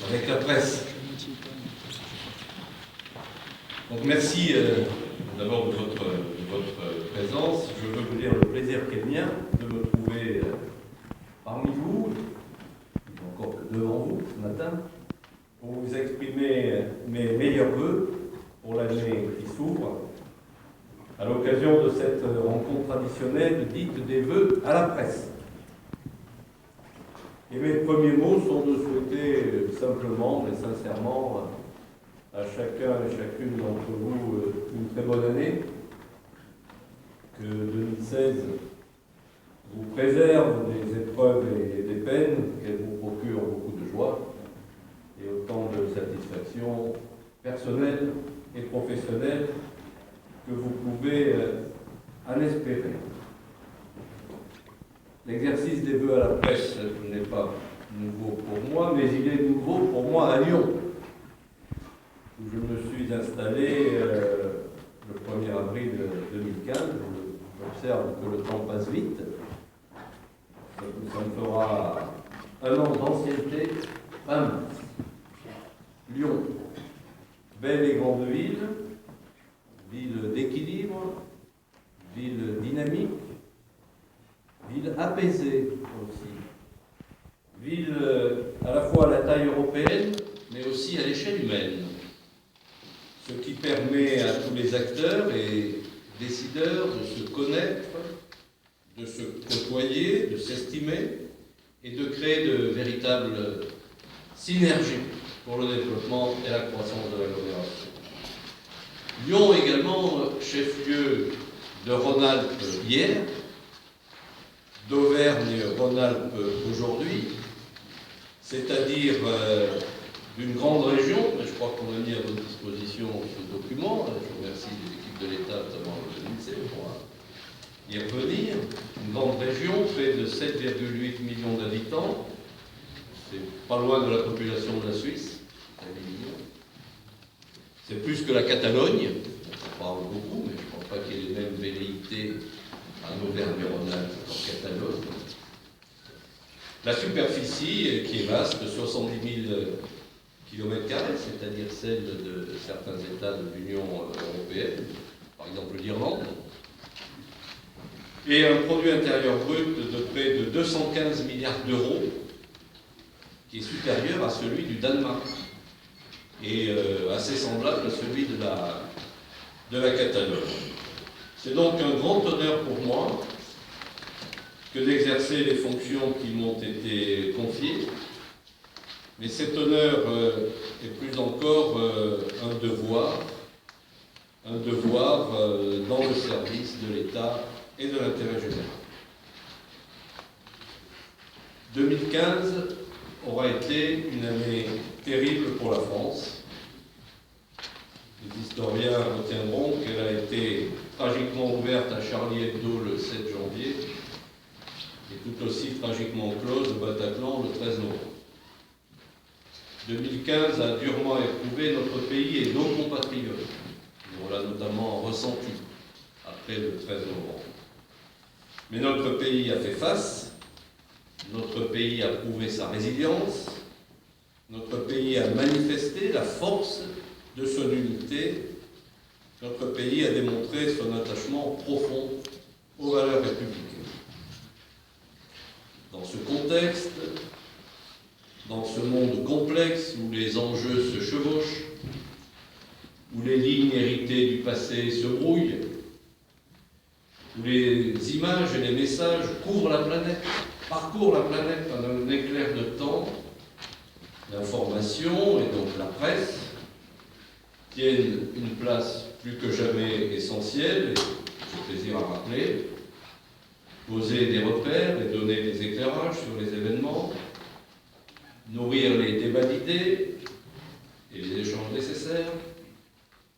avec la presse. Donc merci d'abord de votre présence. Je veux vous dire le plaisir qu'est le mien de me trouver parmi vous, encore que devant vous ce matin, pour vous exprimer mes meilleurs vœux pour l'année qui s'ouvre, à l'occasion de cette rencontre traditionnelle dite des vœux à la presse. Et mes premiers mots sont de souhaiter simplement, mais sincèrement, à chacun et chacune d'entre vous une très bonne année, que 2016 vous préserve des épreuves et des peines, qu'elle vous procure beaucoup de joie et autant de satisfaction personnelle et professionnelle que vous pouvez en espérer. L'exercice des vœux à la presse n'est pas nouveau pour moi, mais il est nouveau pour moi à Lyon, où je me suis installé le 1er avril 2015. J'observe que le temps passe vite. Ça me fera un an d'ancienneté. Lyon, belle et grande ville, ville d'équilibre, ville dynamique, ville apaisée aussi, ville à la fois à la taille européenne, mais aussi à l'échelle humaine, ce qui permet à tous les acteurs et décideurs de se connaître, de se côtoyer, de s'estimer et de créer de véritables synergies pour le développement et la croissance de l'agglomération. Lyon également, chef-lieu de Rhône-Alpes hier, d'Auvergne-Rhône-Alpes aujourd'hui, c'est-à-dire d'une grande région. Je crois qu'on a mis à votre disposition ce document. Je remercie l'équipe de l'État, notamment le lycée, pour y revenir. Une grande région, près de 7,8 millions d'habitants. C'est pas loin de la population de la Suisse. C'est plus que la Catalogne. On parle beaucoup, mais je ne pense pas qu'il y ait les mêmes velléités en Auvergne-Rhône-Alpes qu'en Catalogne. La superficie, qui est vaste, 70 000 km², c'est-à-dire celle de certains États de l'Union européenne, par exemple l'Irlande, et un produit intérieur brut de près de 215 milliards d'euros, qui est supérieur à celui du Danemark, et assez semblable à celui de la Catalogne. C'est donc un grand honneur pour moi que d'exercer les fonctions qui m'ont été confiées, mais cet honneur est plus encore un devoir dans le service de l'État et de l'intérêt général. 2015 aura été une année terrible pour la France. Les historiens retiendront qu'elle a été tragiquement ouverte à Charlie Hebdo le 7 janvier et tout aussi tragiquement close au Bataclan le 13 novembre. 2015 a durement éprouvé notre pays et nos compatriotes. On l'a notamment ressenti après le 13 novembre. Mais notre pays a fait face, notre pays a prouvé sa résilience, notre pays a manifesté la force de son unité, notre pays a démontré son attachement profond aux valeurs républicaines. Dans ce contexte, dans ce monde complexe où les enjeux se chevauchent, où les lignes héritées du passé se brouillent, où les images et les messages couvrent la planète, parcourent la planète en un éclair de temps, l'information et donc la presse tiennent une place plus que jamais essentielle, et j'ai plaisir à rappeler, poser des repères et donner des éclairages sur les événements, nourrir les débats d'idées et les échanges nécessaires,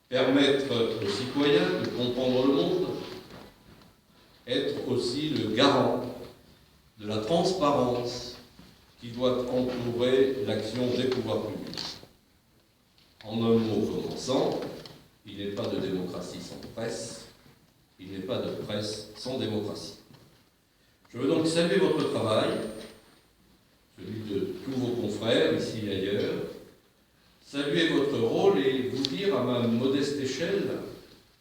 permettre aux citoyens de comprendre le monde, être aussi le garant de la transparence qui doit entourer l'action des pouvoirs publics. En un mot commençant, il n'est pas de démocratie sans presse, il n'est pas de presse sans démocratie. Je veux donc saluer votre travail, celui de tous vos confrères, ici et ailleurs, saluer votre rôle et vous dire à ma modeste échelle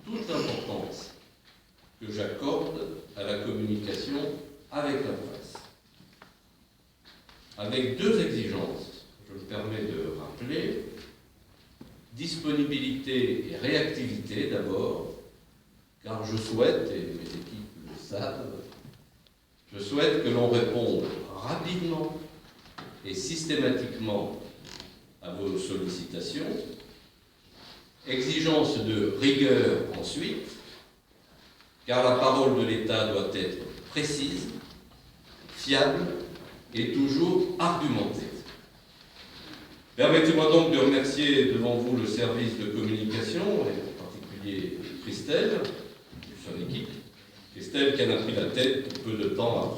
toute l'importance que j'accorde à la communication avec la presse. Avec deux exigences, je me permets de rappeler, disponibilité et réactivité d'abord, car je souhaite, et mes équipes le savent, je souhaite que l'on réponde rapidement et systématiquement à vos sollicitations. Exigence de rigueur ensuite, car la parole de l'État doit être précise, fiable et toujours argumentée. Permettez-moi donc de remercier devant vous le service de communication, et en particulier Christelle et son équipe. Christelle qui en a pris la tête peu de temps après